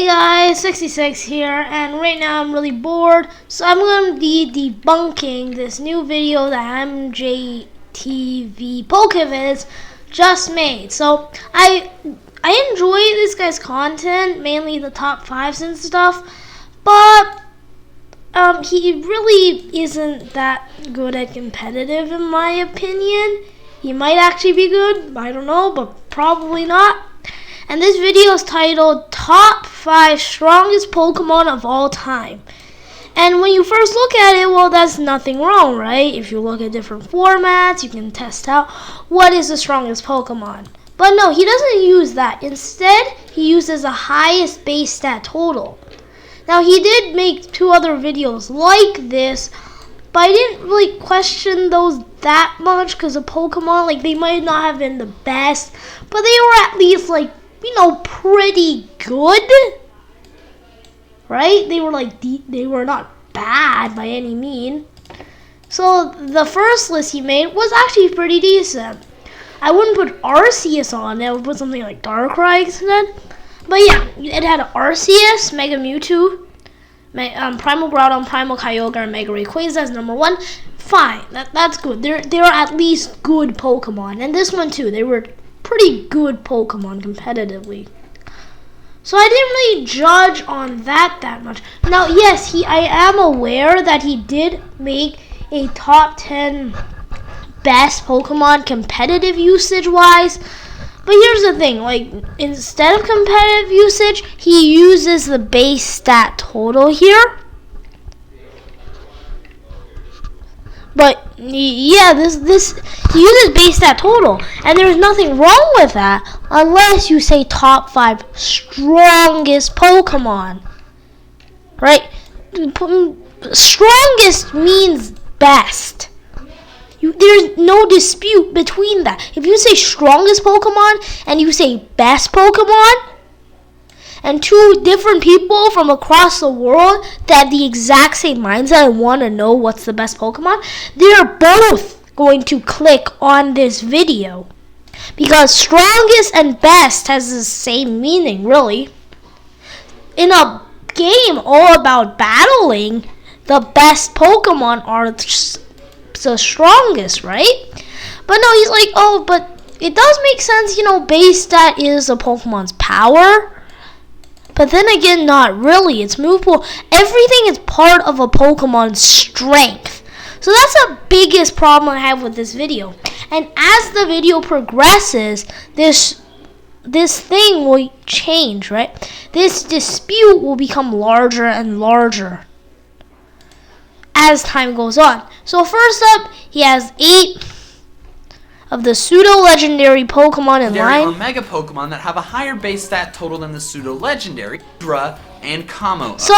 Hey guys, 66 here, and right now I'm really bored, so I'm going to be debunking this new video that MJTV Pokeviz just made. So I enjoy this guy's content, mainly the top 5s and stuff, but he really isn't that good at competitive in my opinion. He might actually be good, I don't know, but probably not. And this video is titled Top 5 Strongest Pokemon of All Time. And when you first look at it, well, that's nothing wrong, right? If you look at different formats, you can test out what is the strongest Pokemon. But no, he doesn't use that. Instead, he uses the highest base stat total. Now, he did make 2 other videos like this, but I didn't really question those that much because the Pokemon, they might not have been the best, but they were at least, pretty good, right? They were not bad by any mean. So the first list he made was actually pretty decent. I wouldn't put Arceus on it. I would put something like Darkrai instead. But yeah, it had Arceus, Mega Mewtwo, Primal Groudon, Primal Kyogre, and Mega Rayquaza as number 1. Fine, that's good. They're at least good Pokemon, and this one too. They were pretty good Pokemon competitively. So I didn't really judge on that much. Now, yes, I am aware that he did make a top 10 best Pokemon competitive usage-wise. But here's the thing, instead of competitive usage, he uses the base stat total here. But yeah, this he uses base stat total, and there's nothing wrong with that unless you say top 5 strongest Pokemon, right? Strongest means best. There's no dispute between that. If you say strongest Pokemon and you say best Pokemon, and 2 different people from across the world that have the exact same mindset and want to know what's the best Pokemon, they're both going to click on this video. Because strongest and best has the same meaning, really. In a game all about battling, the best Pokemon are the strongest, right? But no, he's like, oh, but it does make sense, base stat is a Pokemon's power. But then again, not really. It's move pool. Everything is part of a Pokemon's strength. So that's the biggest problem I have with this video. And as the video progresses, this thing will change, right? This dispute will become larger and larger as time goes on. So first up, he has 8 of the pseudo-legendary Pokemon in line. There are Mega Pokemon that have a higher base stat total than the pseudo-legendary, Dra and Kamo. So,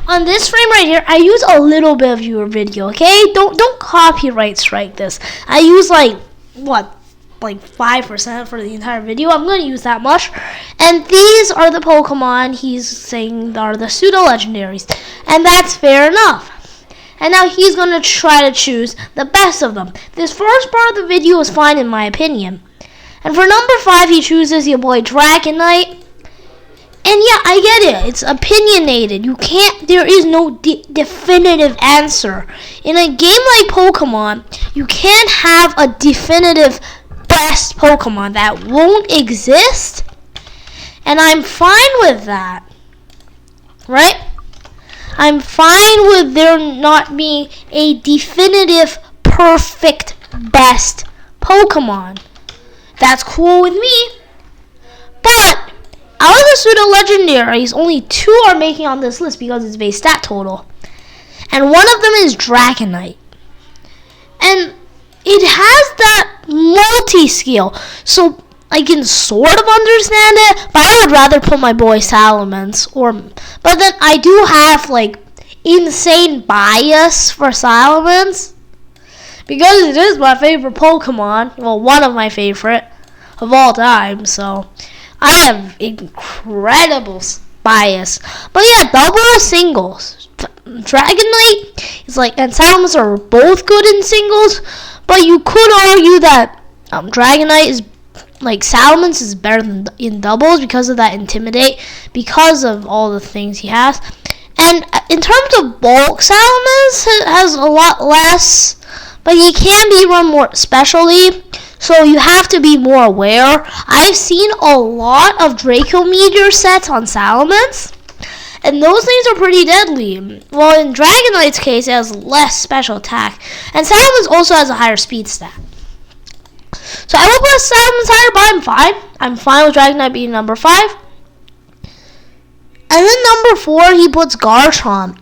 on this frame right here, I use a little bit of your video, okay? Don't copyright strike this. I use 5% for the entire video. I'm going to use that much. And these are the Pokemon he's saying are the pseudo-legendaries. And that's fair enough. And now he's going to try to choose the best of them. This first part of the video is fine in my opinion. And for number 5, he chooses your boy Dragonite. And yeah, I get it. It's opinionated. There is no definitive answer. In a game like Pokemon, you can't have a definitive best Pokemon. That won't exist. And I'm fine with that. Right? I'm fine with there not being a definitive, perfect, best Pokemon. That's cool with me. But out of the pseudo-legendaries, only 2 are making on this list because it's base stat total. And one of them is Dragonite. And it has that multi-skill. So I can sort of understand it, but I would rather put my boy Salamence. But then I do have insane bias for Salamence because it is my favorite Pokemon. Well, one of my favorite of all time. So I have incredible bias. But yeah, double or singles. Dragonite is and Salamence are both good in singles, but you could argue that Dragonite is like Salamence is better than in doubles because of that intimidate, because of all the things he has. And in terms of bulk, Salamence has a lot less, but he can be run more specially, so you have to be more aware. I've seen a lot of Draco Meteor sets on Salamence, and those things are pretty deadly. Well, in Dragonite's case, it has less special attack, and Salamence also has a higher speed stat. So I will put Salamence higher, but I'm fine. I'm fine with Dragonite being number 5. And then number 4, he puts Garchomp.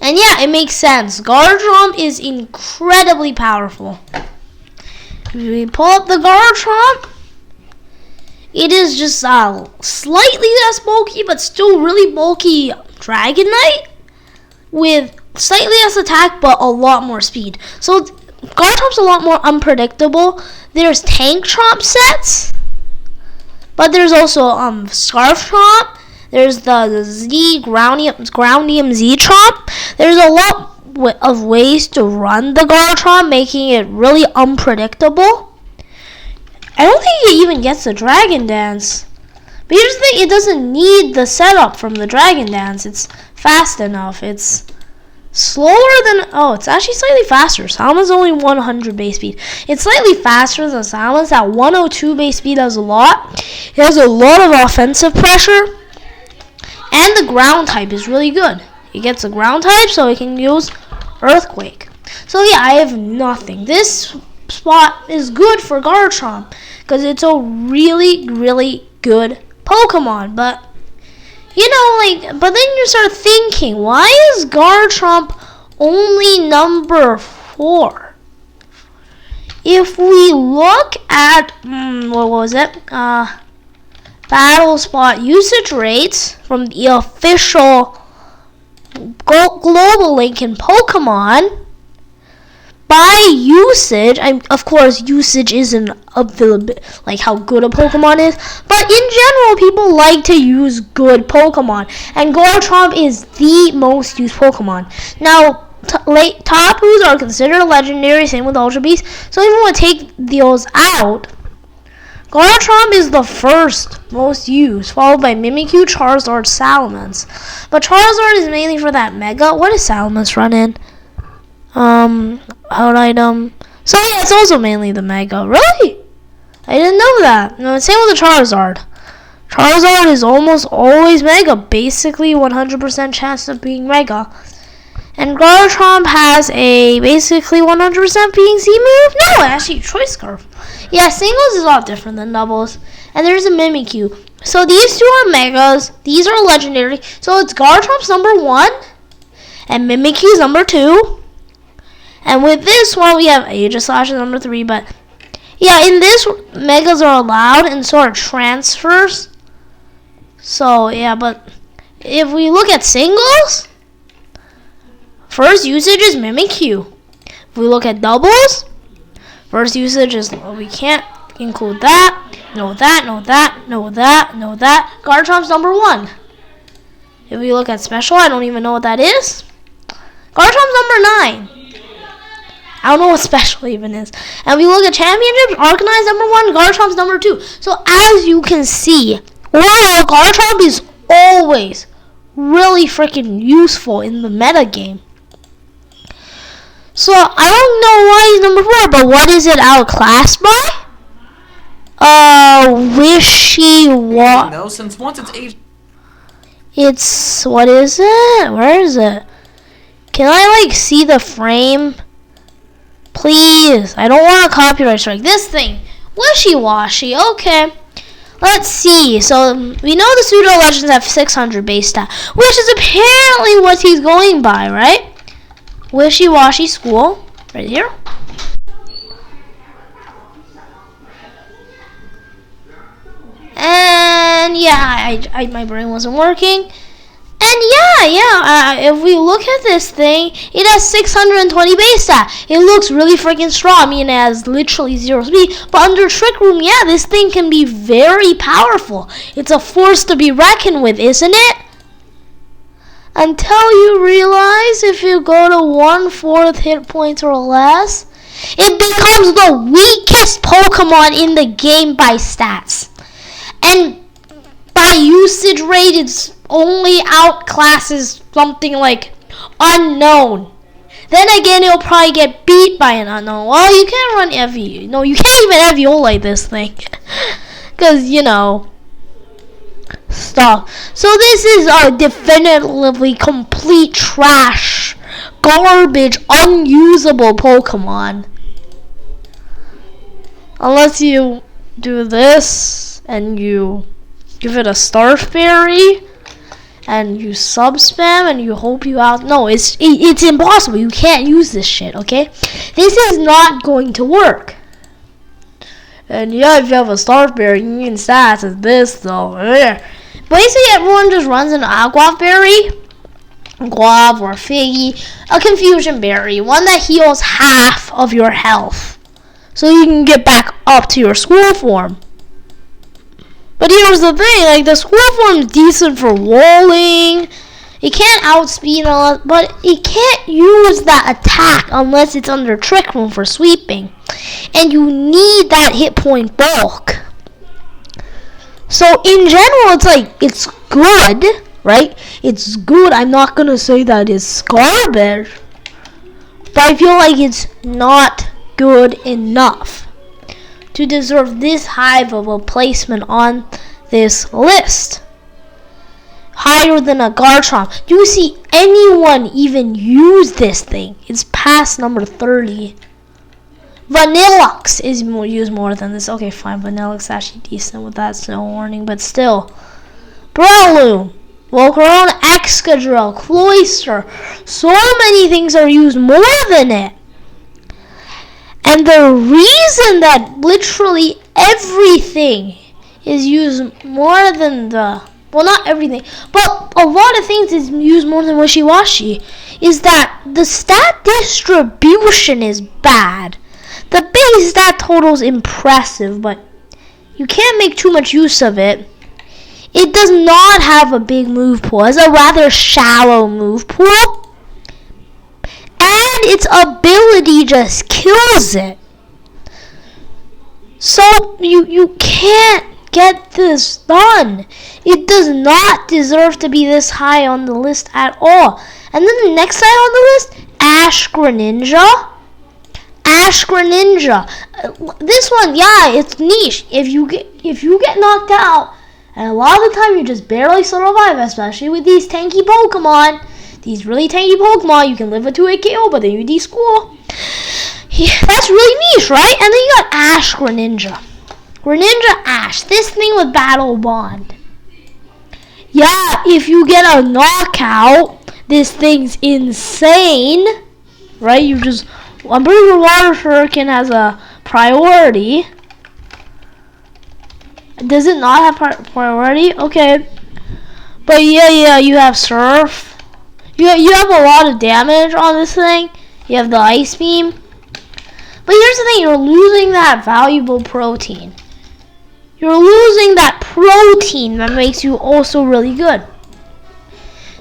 And yeah, it makes sense. Garchomp is incredibly powerful. If we pull up the Garchomp, it is just slightly less bulky, but still really bulky Dragonite with slightly less attack, but a lot more speed. So Garchomp's a lot more unpredictable. There's Tank Chomp sets, but there's also Scarf Chomp. There's the Groundium Z Chomp. There's a lot of ways to run the Garchomp, making it really unpredictable. I don't think it even gets the Dragon Dance. But here's the thing, it doesn't need the setup from the Dragon Dance. It's fast enough. It's slower than... Oh, it's actually slightly faster. Salmon's only 100 base speed. It's slightly faster than Salmon's. At 102 base speed does a lot. It has a lot of offensive pressure. And the ground type is really good. It gets a ground type, so it can use Earthquake. So yeah, I have nothing. This spot is good for Garchomp because it's a really, really good Pokemon. But you know, but then you start thinking, why is Garchomp only number 4? If we look at what was it? Battle spot usage rates from the official Global Link in Pokemon. By usage, of course, usage isn't like how good a Pokemon is, but in general, people like to use good Pokemon, and Garchomp is the most used Pokemon. Now, Tapus are considered legendary, same with Ultra Beast, so even when we take those out, Garchomp is the first most used, followed by Mimikyu, Charizard, Salamence. But Charizard is mainly for that Mega. What does Salamence run in? Out item. So yeah, it's also mainly the Mega. Really? I didn't know that. No, same with the Charizard. Charizard is almost always Mega. Basically 100% chance of being Mega. And Garchomp has a basically 100% PNC move? No, actually Choice Scarf. Yeah, singles is a lot different than doubles. And there's a Mimikyu. So these two are Megas. These are legendary. So it's Garchomp's number 1. And Mimikyu's number 2. And with this one, we have Aegislash as number 3. But yeah, in this, Megas are allowed and so are transfers. So yeah, but if we look at singles, first usage is Mimikyu. If we look at doubles, first usage is, we can't include that. No that, no that, no that, no that. Garchomp's number 1. If we look at special, I don't even know what that is. Garchomp's number 9. I don't know what special even is. And we look at championships, Arcanine's number 1, Garchomp's number 2. So as you can see, overall, Garchomp is always really freaking useful in the meta game. So I don't know why he's number 4, but what is it outclassed by? Wishy-Washy. No, since once it's age. It's, what is it? Where is it? Can I see the frame? Please, I don't want a copyright strike. This thing, Wishy-Washy. Okay, let's see. So we know the pseudo legends have 600 base stat, which is apparently what he's going by, right? Wishy-Washy School, right here. And yeah, my brain wasn't working. And yeah, if we look at this thing, it has 620 base stat. It looks really freaking strong. I mean, it has literally 0 speed. But under Trick Room, yeah, this thing can be very powerful. It's a force to be reckoned with, isn't it? Until you realize if you go to 1/4 hit points or less, It becomes the weakest Pokemon in the game by stats. And by usage rate, it's only outclasses something like unknown. Then again, it'll probably get beat by an unknown. Well, you can't run EV. No, you can't even evolve this thing. Because, stuff. So this is a definitively complete trash, garbage, unusable Pokemon. Unless you do this and you give it a Starf Berry and you sub-spam and you hope you out. No, it's impossible. You can't use this shit, okay? This is not going to work. And yeah, if you have a Starf Berry, you need stats as this, though. Basically, everyone just runs an Aqua Berry, Guava or Figgy, a Confusion Berry, one that heals half of your health, so you can get back up to your school form. But here's the thing, the school form is decent for walling. It can't outspeed, but it can't use that attack unless it's under Trick Room for sweeping. And you need that hit point bulk. So in general, it's good, right? It's good. I'm not going to say that it's garbage. But I feel like it's not good enough to deserve this high of a placement on this list. Higher than a Garchomp. Do you see anyone even use this thing? It's past number 30. Vanillux is used more than this. Okay, fine. Vanillux actually decent with that snow warning, but still. Breloom, Volcarona, Excadrill, Cloyster. So many things are used more than it. And the reason that literally everything is used more than well, not everything, but a lot of things is used more than Wishy-Washy, is that the stat distribution is bad. The base stat total is impressive, but you can't make too much use of it. It does not have a big move pool. It's a rather shallow move pool. And its ability just kills it. So you can't get this done. It does not deserve to be this high on the list at all. And then the next high on the list, Ash Greninja. Ash Greninja. This one, yeah, it's niche. If you get knocked out, and a lot of the time you just barely survive, especially with these tanky Pokemon. These really tanky Pokemon, you can live with 2 KO, but then you de-school. Yeah, that's really niche, right? And then you got Ash Greninja. Greninja Ash. This thing with Battle Bond. Yeah, if you get a knockout, this thing's insane. Right? I'm pretty sure Water Shuriken has a priority. Does it not have priority? Okay. But yeah, you have Surf. You have a lot of damage on this thing. You have the Ice Beam. But here's the thing, you're losing that valuable protein. You're losing that protein that makes you also really good.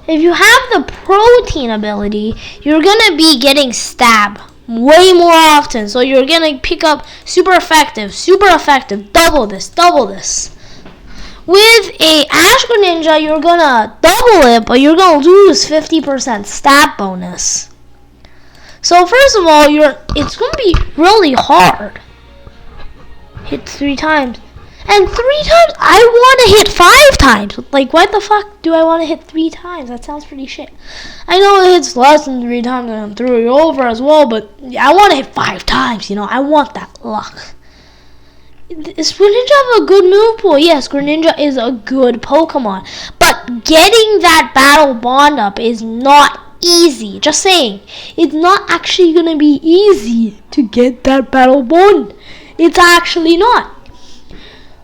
If you have the protein ability, you're going to be getting stabbed way more often. So you're going to pick up super effective, double this. With a Ash Greninja, you're going to double it, but you're going to lose 50% stat bonus. So first of all, it's going to be really hard. Hit 3 times. And 3 times, I want to hit 5 times. What the fuck do I want to hit 3 times? That sounds pretty shit. I know it hits less than 3 times and I'm throwing you over as well, but I want to hit 5 times, I want that luck. Does Greninja have a good move pool? Yes, Greninja is a good Pokemon. But getting that Battle Bond up is not easy. Just saying. It's not actually going to be easy to get that Battle Bond. It's actually not.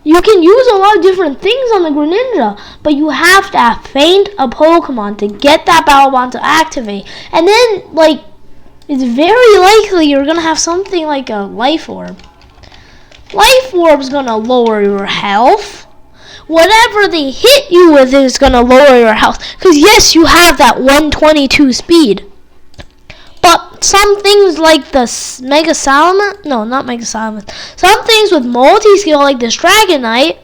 You can use a lot of different things on the Greninja, but you have to faint a Pokemon to get that Battle Bond to activate. And then, it's very likely you're going to have something like a Life Orb. Life Orb's going to lower your health. Whatever they hit you with is going to lower your health. Because yes, you have that 122 speed. But But some things like the Mega Salamence, no, not Mega Salamence. Some things with multi-skill like this Dragonite,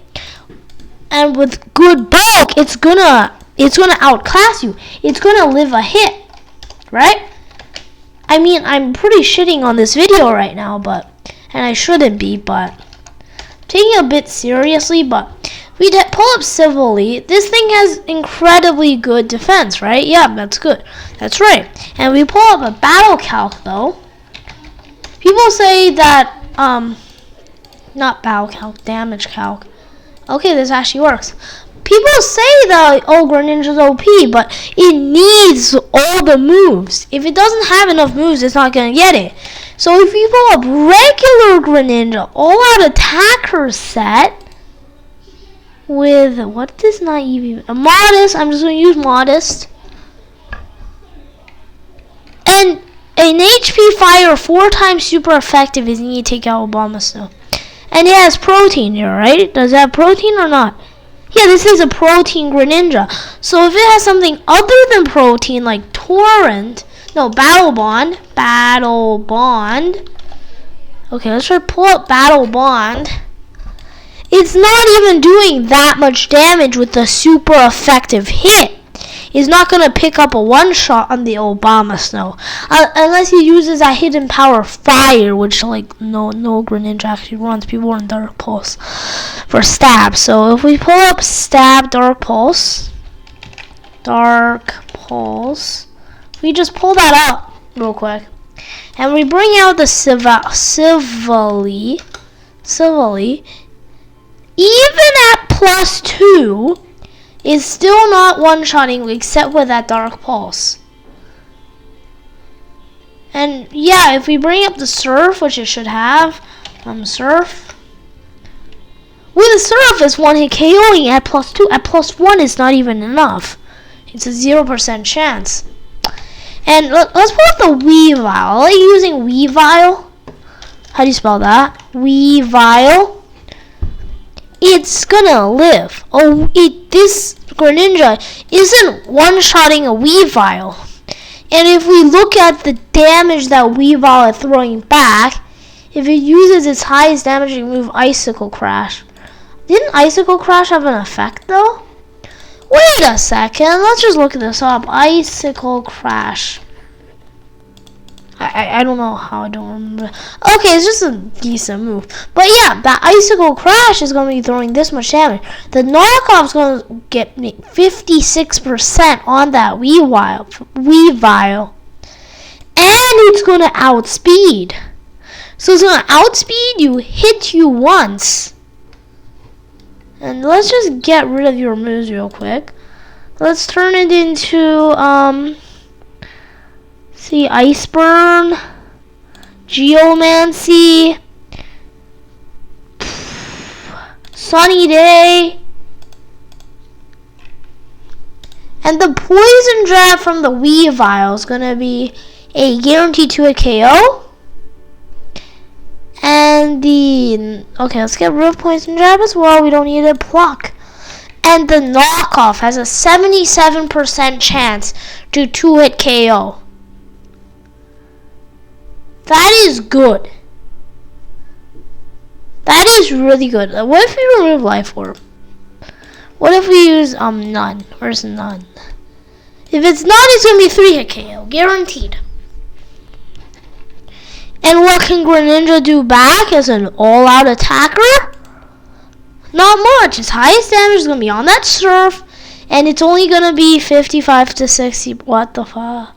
and with good bulk, it's gonna outclass you. It's gonna live a hit, right? I mean, I'm pretty shitting on this video right now, and I shouldn't be, but taking it a bit seriously. But we pull up civilly. This thing has incredibly good defense, right? Yeah, that's good. That's right. And we pull up a battle calc, though. People say that, not battle calc, damage calc. Okay, this actually works. People say that, oh, Greninja's OP, but it needs all the moves. If it doesn't have enough moves, it's not going to get it. So if we pull up regular Greninja, all-out attacker set, with, what is not even, a Modest, I'm just going to use Modest, and an HP Fire 4 times super effective is need to take out Obama. And it has protein here, right? Does it have protein or not? Yeah, this is a protein Greninja. So if it has something other than protein, like Battle Bond. Okay, let's try to pull up Battle Bond. It's not even doing that much damage with the super effective hit. It's not going to pick up a one-shot on the Obama Snow. Unless he uses that hidden power Fire, which like no Greninja actually runs. People run Dark Pulse for stab. So if we pull up stab Dark Pulse, we just pull that up real quick. And we bring out the civilly. Even at +2, is still not one-shotting except with that Dark Pulse. And yeah, if we bring up the Surf, which it should have, Surf. With the Surf, it's one-hit KOing at +2. At +1, it's not even enough. It's a 0% chance. And let's pull up the Weavile. I like using Weavile. How do you spell that? Weavile. It's gonna live. This Greninja isn't one-shotting a Weavile. And if we look at the damage that Weavile is throwing back, if it uses its highest damaging move, Icicle Crash. Didn't Icicle Crash have an effect though? Wait a second, let's just look this up. Icicle Crash. I don't know how, I don't remember. Okay, it's just a decent move. But yeah, that Icicle Crash is going to be throwing this much damage. The knockoff's going to get 56% on that Weavile. And it's going to outspeed. So it's going to outspeed you, hit you once. And let's just get rid of your moves real quick. Let's turn it into, Ice Burn, Geomancy, Sunny Day, and the Poison Jab from the Weavile is going to be a guaranteed 2-hit KO. And okay, let's get rid of Poison Jab as well. We don't need a Pluck. And the knockoff has a 77% chance to 2-hit KO. That is good. That is really good. What if we remove Life Orb? What if we use none? Where's none? If it's none, it's gonna be 3-hit KO, guaranteed. And what can Greninja do back as an all-out attacker? Not much. Its highest damage is gonna be on that Surf, and it's only gonna be 55 to 60. What the fuck?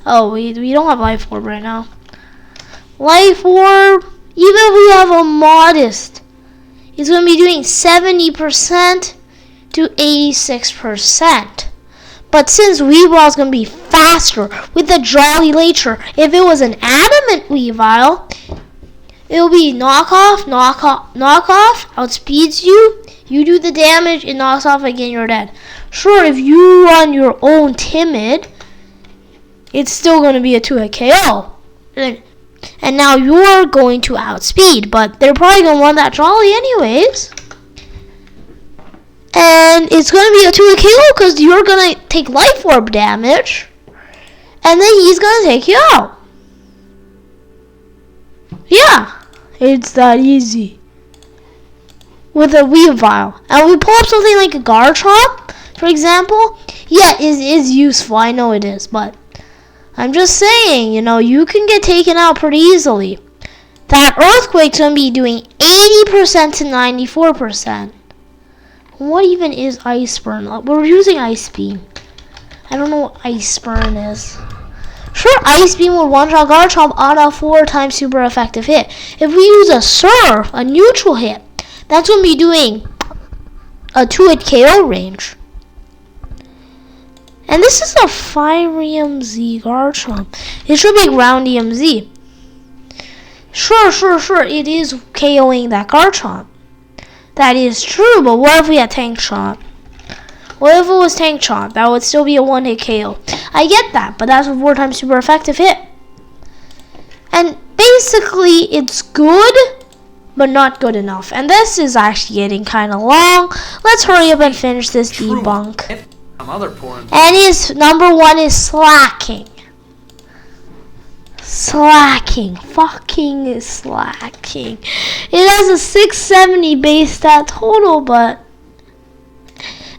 Oh, we don't have Life Orb right now. Life Orb, even if we have a Modest, it's going to be doing 70% to 86%. But since Weavile is going to be faster with the Jolly Nature, if it was an Adamant Weavile, it will be knockoff, outspeeds you, you do the damage, it knocks off again, you're dead. Sure, if you run your own Timid, it's still going to be a 2-hit KO. And now you're going to outspeed, but they're probably going to run that Jolly anyways. And it's going to be a 2-hit KO because you're going to take Life Orb damage. And then he's going to take you out. Yeah, it's that easy. With a Weavile. And we pull up something like a Garchomp, for example. Yeah, it is useful. I know it is, but I'm just saying, you know, you can get taken out pretty easily. That Earthquake's going to be doing 80% to 94%. What even is Ice Burn? We're using Ice Beam. I don't know what Ice Burn is. Sure, Ice Beam will one-shot Garchomp on a 4-time super effective hit. If we use a Surf, a neutral hit, that's going to be doing a 2-hit KO range. And this is a Fire EMZ Garchomp. It should be Ground EMZ. Sure, it is KOing that Garchomp. That is true, but what if we had Tank Chomp? What if it was Tank Chomp? That would still be a 1-hit KO. I get that, but that's a 4-time super effective hit. And basically, it's good, but not good enough. And this is actually getting kind of long. Let's hurry up and finish this debunk. And his number 1 is Slacking. Fucking slacking. It has a 670 base stat total, but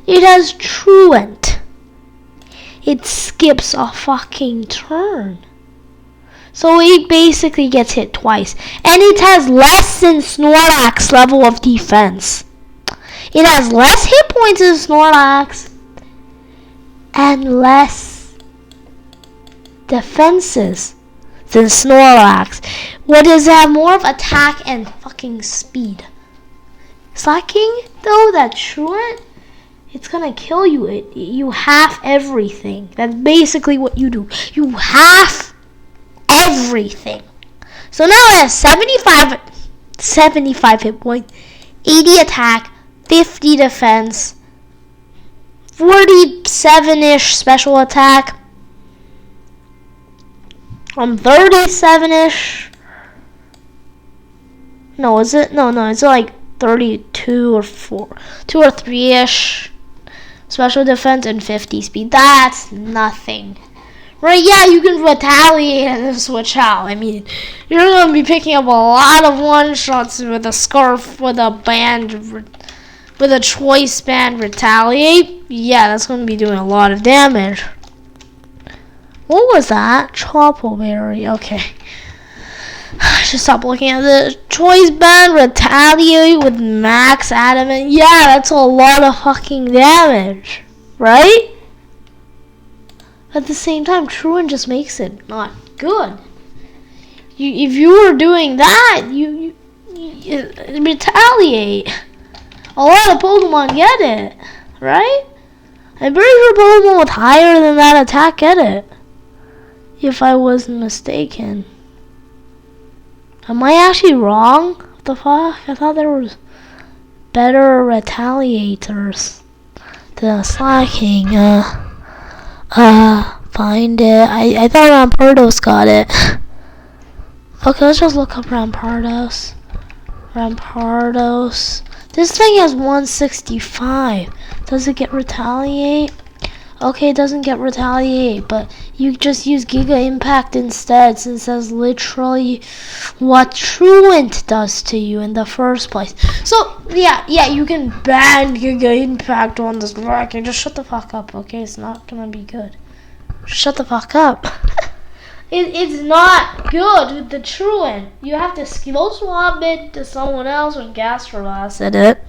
it has Truant. It skips a fucking turn. So it basically gets hit twice. And it has less than Snorlax level of defense. It has less hit points than Snorlax. And less defenses than Snorlax. What does it have? More of attack and fucking speed. Slacking, though, that Truant, it's gonna kill you. You half everything. That's basically what you do. You half everything. So now it has 75 hit points, 80 attack, 50 defense, 47-ish special attack, 37-ish. No, is it? No, it's like 32 or 2 or 3-ish special defense and 50 speed. That's nothing. Right, yeah, you can retaliate and then switch out. I mean, you're going to be picking up a lot of one-shots with a Scarf, with a band, with a Choice Band Retaliate. Yeah, that's going to be doing a lot of damage. What was that? Choppleberry. Okay. I should stop looking at the Choice Band Retaliate with Max Adamant. Yeah, that's a lot of fucking damage. Right? At the same time, Truant just makes it not good. If you were doing that, you retaliate. A lot of Pokemon get it, right? I'm pretty sure Pokemon with higher than that attack get it. If I wasn't mistaken. Am I actually wrong? What the fuck? I thought there was better retaliators than Slacking. Find it. I thought Rampardos got it. Okay, let's just look up Rampardos. This thing has 165. Does it get Retaliate? Okay, it doesn't get Retaliate, but you just use Giga Impact instead, since that's literally what Truant does to you in the first place. So, yeah, you can ban Giga Impact on this Slacking. Just shut the fuck up, okay? It's not gonna be good. Shut the fuck up. It's not good with the Truant. You have to skill swap it to someone else or Gastrolacid it.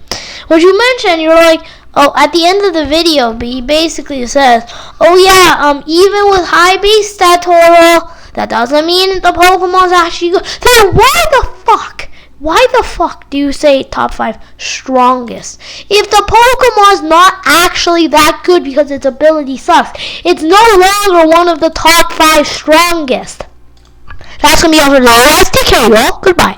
What you mentioned, you're like, oh, at the end of the video, he basically says, oh yeah, even with high base stat total, that doesn't mean the Pokemon's actually good. Then why the fuck do you say top 5 strongest? If the Pokemon's not actually that good because its ability sucks, it's no longer one of the top 5 strongest. That's gonna be all for today, guys. Take care, y'all. Goodbye.